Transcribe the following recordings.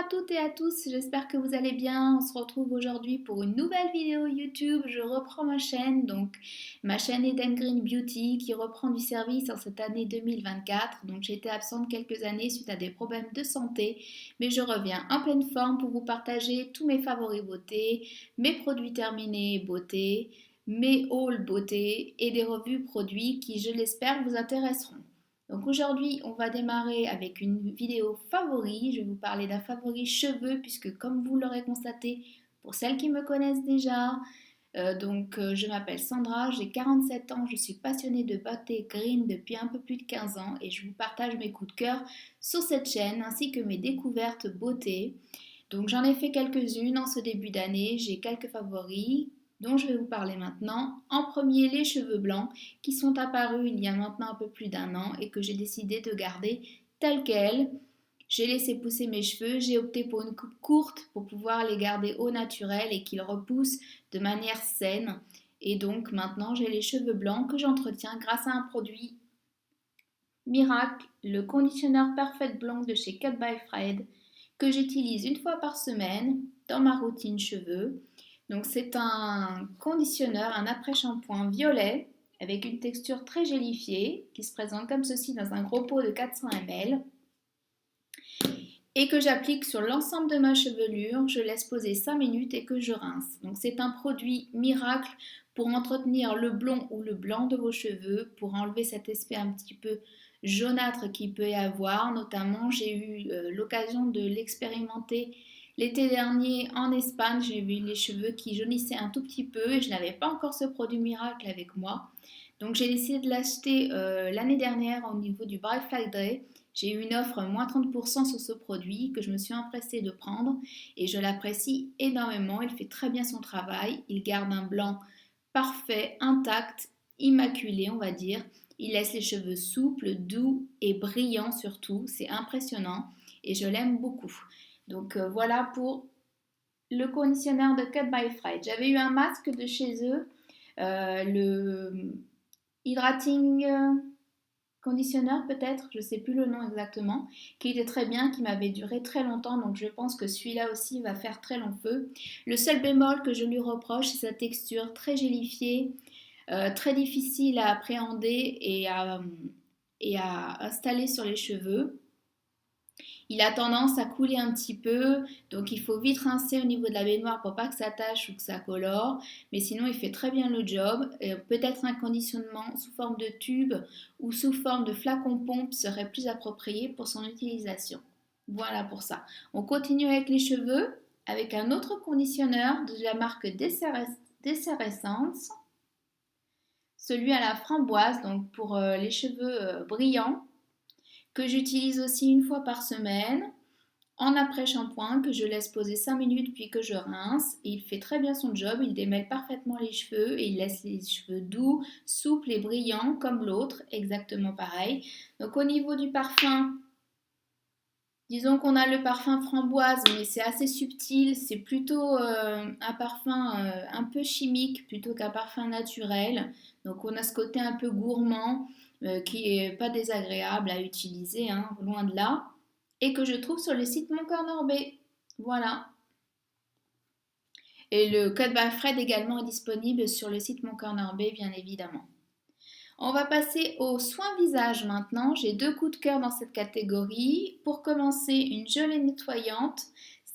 à toutes et à tous, j'espère que vous allez bien. On se retrouve aujourd'hui pour une nouvelle vidéo YouTube. Je reprends ma chaîne, donc ma chaîne Eden Green Beauty qui reprend du service en cette année 2024. Donc j'ai été absente quelques années suite à des problèmes de santé, mais je reviens en pleine forme pour vous partager tous mes favoris beauté, mes produits terminés beauté, mes hauls beauté et des revues produits qui, je l'espère, vous intéresseront. Donc aujourd'hui, on va démarrer avec une vidéo favori. Je vais vous parler d'un favori cheveux puisque comme vous l'aurez constaté, pour celles qui me connaissent déjà, je m'appelle Sandra, j'ai 47 ans, je suis passionnée de beauté green depuis un peu plus de 15 ans et je vous partage mes coups de cœur sur cette chaîne ainsi que mes découvertes beauté. Donc j'en ai fait quelques-unes en ce début d'année, j'ai quelques favoris dont je vais vous parler maintenant. En premier, les cheveux blancs qui sont apparus il y a maintenant un peu plus d'un an et que j'ai décidé de garder tels quels. J'ai laissé pousser mes cheveux, j'ai opté pour une coupe courte pour pouvoir les garder au naturel et qu'ils repoussent de manière saine. Et donc maintenant j'ai les cheveux blancs que j'entretiens grâce à un produit miracle, le conditionneur Perfect Blanc de chez Cut by Fred, que j'utilise une fois par semaine dans ma routine cheveux. Donc c'est un conditionneur, un après-shampoing violet avec une texture très gélifiée qui se présente comme ceci dans un gros pot de 400 ml et que j'applique sur l'ensemble de ma chevelure. Je laisse poser 5 minutes et que je rince. Donc c'est un produit miracle pour entretenir le blond ou le blanc de vos cheveux, pour enlever cet aspect un petit peu jaunâtre qu'il peut y avoir. Notamment, j'ai eu l'occasion de l'expérimenter l'été dernier en Espagne. J'ai vu les cheveux qui jaunissaient un tout petit peu et je n'avais pas encore ce produit miracle avec moi. Donc j'ai décidé de l'acheter l'année dernière au niveau du Black Friday. J'ai eu une offre moins 30% sur ce produit que je me suis empressée de prendre et je l'apprécie énormément. Il fait très bien son travail. Il garde un blanc parfait, intact, immaculé, on va dire. Il laisse les cheveux souples, doux et brillants surtout. C'est impressionnant et je l'aime beaucoup. Donc voilà pour le conditionneur de Cut by Fred. J'avais eu un masque de chez eux, le Hydrating conditionneur peut-être, je ne sais plus le nom exactement, qui était très bien, qui m'avait duré très longtemps, donc je pense que celui-là aussi va faire très long feu. Le seul bémol que je lui reproche, c'est sa texture très gélifiée, très difficile à appréhender et à installer sur les cheveux. Il a tendance à couler un petit peu, donc il faut vite rincer au niveau de la baignoire pour pas que ça tâche ou que ça colore. Mais sinon, il fait très bien le job. Peut-être un conditionnement sous forme de tube ou sous forme de flacon pompe serait plus approprié pour son utilisation. Voilà pour ça. On continue avec les cheveux, avec un autre conditionneur de la marque Desseressence, celui à la framboise, donc pour les cheveux brillants, que j'utilise aussi une fois par semaine en après-shampoing que je laisse poser 5 minutes puis que je rince. Et il fait très bien son job, il démêle parfaitement les cheveux et il laisse les cheveux doux, souples et brillants comme l'autre, exactement pareil. Donc au niveau du parfum, disons qu'on a le parfum framboise, mais c'est assez subtil, c'est plutôt un parfum un peu chimique plutôt qu'un parfum naturel. Donc on a ce côté un peu gourmand qui est pas désagréable à utiliser, hein, loin de là, et que je trouve sur le site Mon Corner B. Voilà. Et le code Fred également est disponible sur le site Mon Corner B, bien évidemment. On va passer aux soins visage maintenant. J'ai deux coups de cœur dans cette catégorie. Pour commencer, une gelée nettoyante,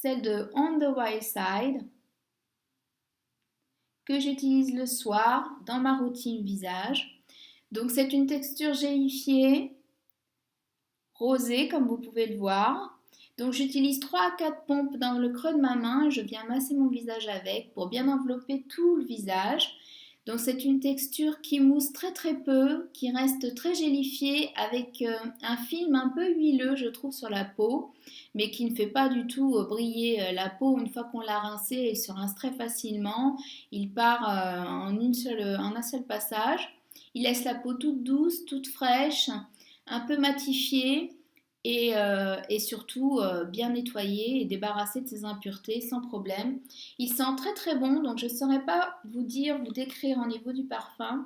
celle de On the Wild Side, que j'utilise le soir dans ma routine visage. Donc c'est une texture gélifiée, rosée comme vous pouvez le voir. Donc j'utilise 3 à 4 pompes dans le creux de ma main et je viens masser mon visage avec pour bien envelopper tout le visage. Donc c'est une texture qui mousse très très peu, qui reste très gélifiée avec un film un peu huileux je trouve sur la peau, mais qui ne fait pas du tout briller la peau une fois qu'on l'a rincé. Il se rince très facilement, il part en un seul passage. Il laisse la peau toute douce, toute fraîche, un peu matifiée et surtout bien nettoyé et débarrassé de ses impuretés sans problème. Il sent très très bon, donc je ne saurais pas vous dire, vous décrire au niveau du parfum,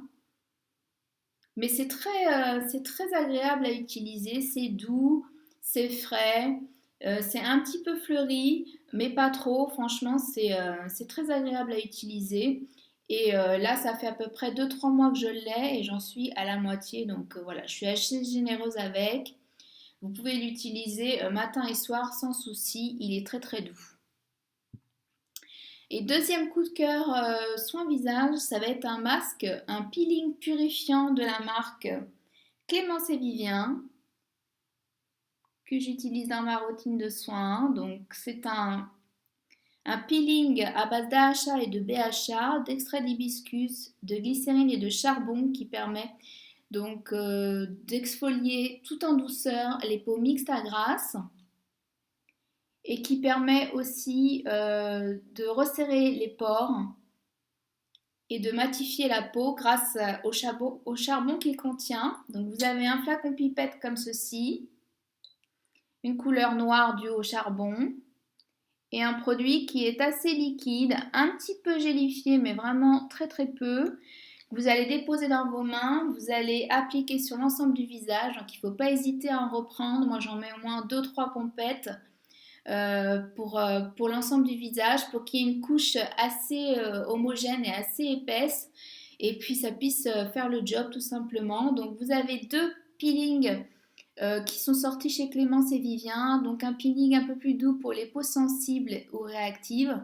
mais c'est très agréable à utiliser, c'est doux, c'est frais, C'est un petit peu fleuri, mais pas trop. Franchement, c'est très agréable à utiliser. Et là, ça fait à peu près 2-3 mois que je l'ai et j'en suis à la moitié. Donc voilà, je suis assez généreuse avec. Vous pouvez l'utiliser matin et soir sans souci. Il est très très doux. Et deuxième coup de cœur soin visage, ça va être un masque, un peeling purifiant de la marque Clémence et Vivien que j'utilise dans ma routine de soins. Donc c'est un peeling à base d'AHA et de BHA, d'extrait d'hibiscus, de glycérine et de charbon qui permet donc d'exfolier tout en douceur les peaux mixtes à grasses et qui permet aussi de resserrer les pores et de matifier la peau grâce au charbon qu'il contient. Donc vous avez un flacon pipette comme ceci, une couleur noire due au charbon et un produit qui est assez liquide, un petit peu gélifié mais vraiment très très peu. Vous allez déposer dans vos mains, vous allez appliquer sur l'ensemble du visage, donc il ne faut pas hésiter à en reprendre. Moi j'en mets au moins 2-3 pompettes pour l'ensemble du visage, pour qu'il y ait une couche assez homogène et assez épaisse, et puis ça puisse faire le job tout simplement. Donc vous avez deux peelings qui sont sortis chez Clémence et Vivien, donc un peeling un peu plus doux pour les peaux sensibles ou réactives,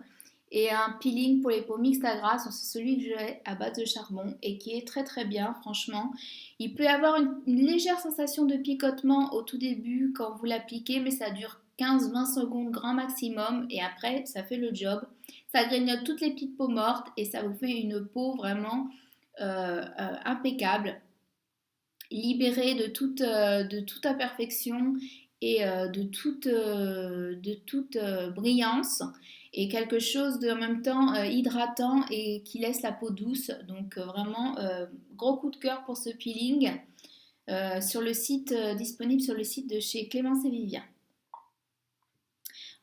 et un peeling pour les peaux mixtes à grasse, c'est celui que j'ai à base de charbon et qui est très très bien franchement. Il peut y avoir une légère sensation de picotement au tout début quand vous l'appliquez, mais ça dure 15-20 secondes grand maximum et après ça fait le job. Ça grignote toutes les petites peaux mortes et ça vous fait une peau vraiment impeccable, libérée de toute imperfection et de toute brillance et quelque chose de en même temps hydratant et qui laisse la peau douce. Donc vraiment gros coup de cœur pour ce peeling sur le site disponible sur le site de chez Clémence et Vivien.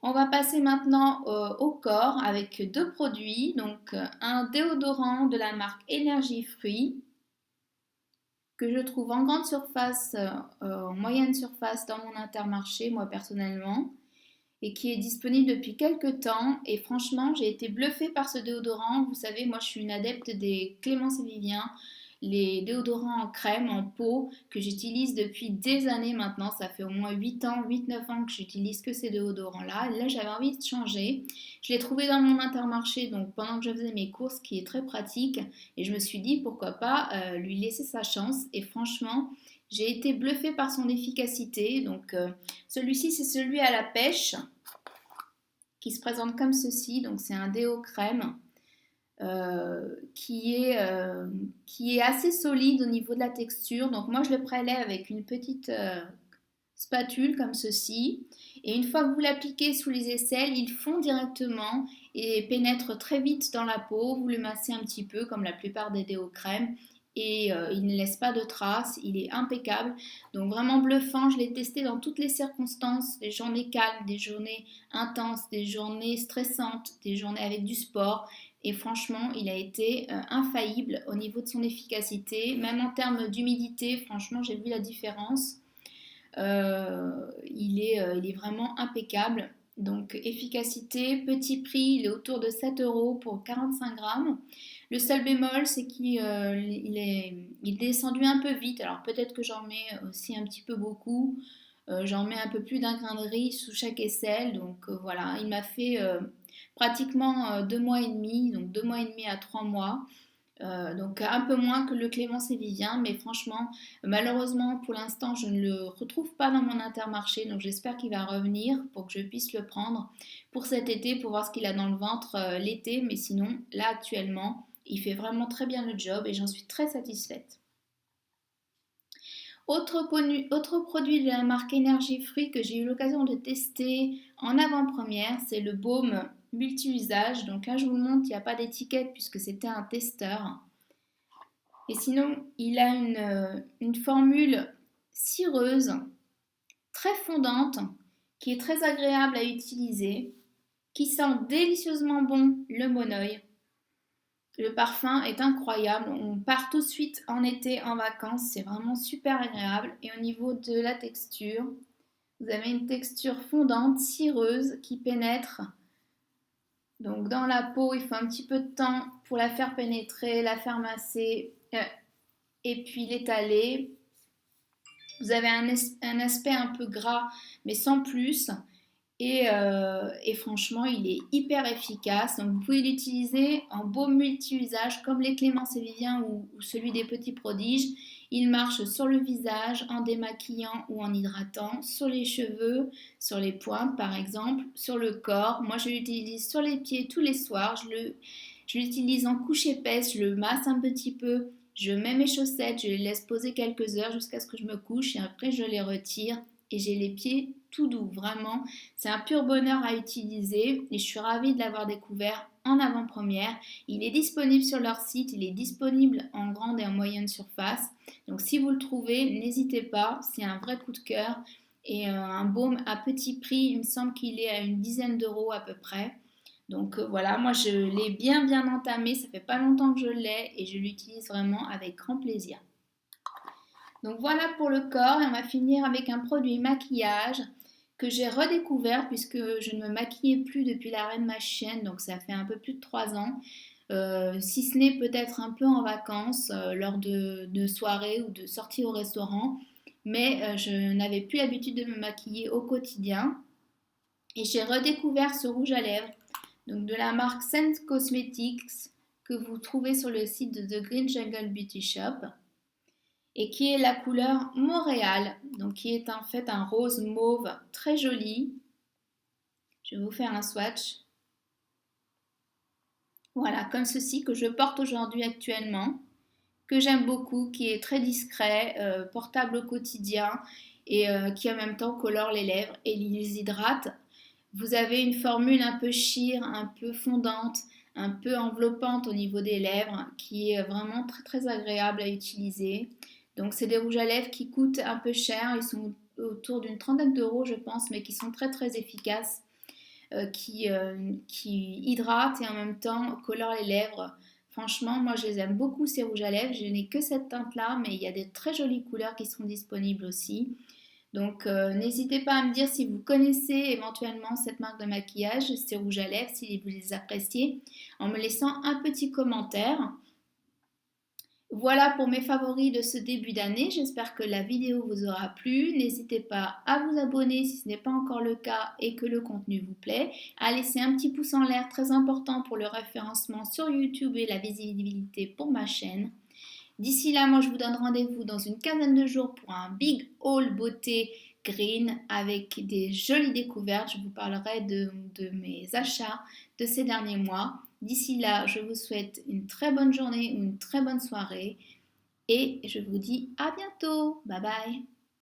On va passer maintenant au corps avec deux produits, donc un déodorant de la marque Énergie Fruits que je trouve en grande surface, en moyenne surface dans mon Intermarché, moi personnellement, et qui est disponible depuis quelques temps. Et franchement, j'ai été bluffée par ce déodorant. Vous savez, moi je suis une adepte des Clémence et Vivien, les déodorants en crème, en peau, que j'utilise depuis des années maintenant. Ça fait au moins 8 ans, 8-9 ans que j'utilise que ces déodorants-là. Et là, j'avais envie de changer. Je l'ai trouvé dans mon Intermarché, donc pendant que je faisais mes courses, qui est très pratique. Et je me suis dit, pourquoi pas lui laisser sa chance. Et franchement, j'ai été bluffée par son efficacité. Donc celui-ci, c'est celui à la pêche qui se présente comme ceci. Donc c'est un déo crème qui est assez solide au niveau de la texture. Donc moi je le prélève avec une petite spatule comme ceci. Et une fois que vous l'appliquez sous les aisselles, il fond directement et pénètre très vite dans la peau. Vous le massez un petit peu comme la plupart des déos crèmes et il ne laisse pas de traces, il est impeccable, donc vraiment bluffant. Je l'ai testé dans toutes les circonstances, des journées calmes, des journées intenses, des journées stressantes, des journées avec du sport, et franchement il a été infaillible au niveau de son efficacité, même en termes d'humidité. Franchement j'ai vu la différence. Il est vraiment impeccable. Donc efficacité, petit prix, il est autour de 7 euros pour 45 grammes. Le seul bémol, c'est il est descendu un peu vite. Alors peut-être que j'en mets aussi un petit peu beaucoup. J'en mets un peu plus d'un grain de riz sous chaque aisselle. Donc voilà, il m'a fait pratiquement 2 mois et demi, donc 2 mois et demi à 3 mois. Donc un peu moins que le Clémence et Vivien, mais franchement, malheureusement pour l'instant je ne le retrouve pas dans mon Intermarché, donc j'espère qu'il va revenir pour que je puisse le prendre pour cet été, pour voir ce qu'il a dans le ventre l'été, mais sinon là actuellement il fait vraiment très bien le job et j'en suis très satisfaite. Autre produit de la marque Énergie Fruits que j'ai eu l'occasion de tester en avant-première, c'est le baume multi-usage. Donc là, je vous le montre, il n'y a pas d'étiquette puisque c'était un testeur. Et sinon, il a une formule cireuse, très fondante, qui est très agréable à utiliser, qui sent délicieusement bon le monoeil. Le parfum est incroyable, on part tout de suite en été en vacances, c'est vraiment super agréable. Et au niveau de la texture, Vous avez une texture fondante, cireuse, qui pénètre. Donc dans la peau, il faut un petit peu de temps pour la faire pénétrer, la faire masser et puis l'étaler. Vous avez un aspect un peu gras, mais sans plus. Et franchement, il est hyper efficace. Donc, vous pouvez l'utiliser en baume multi-usage comme les Clémence et Vivien ou celui des Petits Prodiges. Il marche sur le visage en démaquillant ou en hydratant, sur les cheveux, sur les pointes par exemple, sur le corps. Moi, je l'utilise sur les pieds tous les soirs. Je l'utilise en couche épaisse, je le masse un petit peu. Je mets mes chaussettes, je les laisse poser quelques heures jusqu'à ce que je me couche et après je les retire et j'ai les pieds tout doux, vraiment. C'est un pur bonheur à utiliser et je suis ravie de l'avoir découvert en avant-première. Il est disponible sur leur site, il est disponible en grande et en moyenne surface. Donc si vous le trouvez, n'hésitez pas, c'est un vrai coup de cœur et un baume à petit prix, il me semble qu'il est à une dizaine d'euros à peu près. Donc voilà, moi je l'ai bien entamé, ça fait pas longtemps que je l'ai et je l'utilise vraiment avec grand plaisir. Donc voilà pour le corps et on va finir avec un produit maquillage que j'ai redécouvert puisque je ne me maquillais plus depuis l'arrêt de ma chienne, donc ça fait un peu plus de 3 ans. Si ce n'est peut-être un peu en vacances lors de soirées ou de sorties au restaurant, mais je n'avais plus l'habitude de me maquiller au quotidien et j'ai redécouvert ce rouge à lèvres donc de la marque Sense Cosmetics que vous trouvez sur le site de The Green Jungle Beauty Shop et qui est la couleur Montréal, donc qui est en fait un rose mauve très joli. Je vais vous faire un swatch. Voilà, comme ceci que je porte aujourd'hui actuellement, que j'aime beaucoup, qui est très discret, portable au quotidien et qui en même temps colore les lèvres et les hydrate. Vous avez une formule un peu sheer, un peu fondante, un peu enveloppante au niveau des lèvres, qui est vraiment très agréable à utiliser. Donc c'est des rouges à lèvres qui coûtent un peu cher, ils sont autour d'une trentaine d'euros je pense, mais qui sont très efficaces, qui hydratent et en même temps colorent les lèvres. Franchement, moi je les aime beaucoup ces rouges à lèvres, je n'ai que cette teinte là, mais il y a des très jolies couleurs qui sont disponibles aussi. Donc n'hésitez pas à me dire si vous connaissez éventuellement cette marque de maquillage, ces rouges à lèvres, si vous les appréciez, en me laissant un petit commentaire. Voilà pour mes favoris de ce début d'année. J'espère que la vidéo vous aura plu. N'hésitez pas à vous abonner si ce n'est pas encore le cas et que le contenu vous plaît. À laisser un petit pouce en l'air, très important pour le référencement sur YouTube et la visibilité pour ma chaîne. D'ici là, moi je vous donne rendez-vous dans une quinzaine de jours pour un big haul beauté green avec des jolies découvertes. Je vous parlerai de mes achats de ces derniers mois. D'ici là, je vous souhaite une très bonne journée ou une très bonne soirée et je vous dis à bientôt. Bye bye.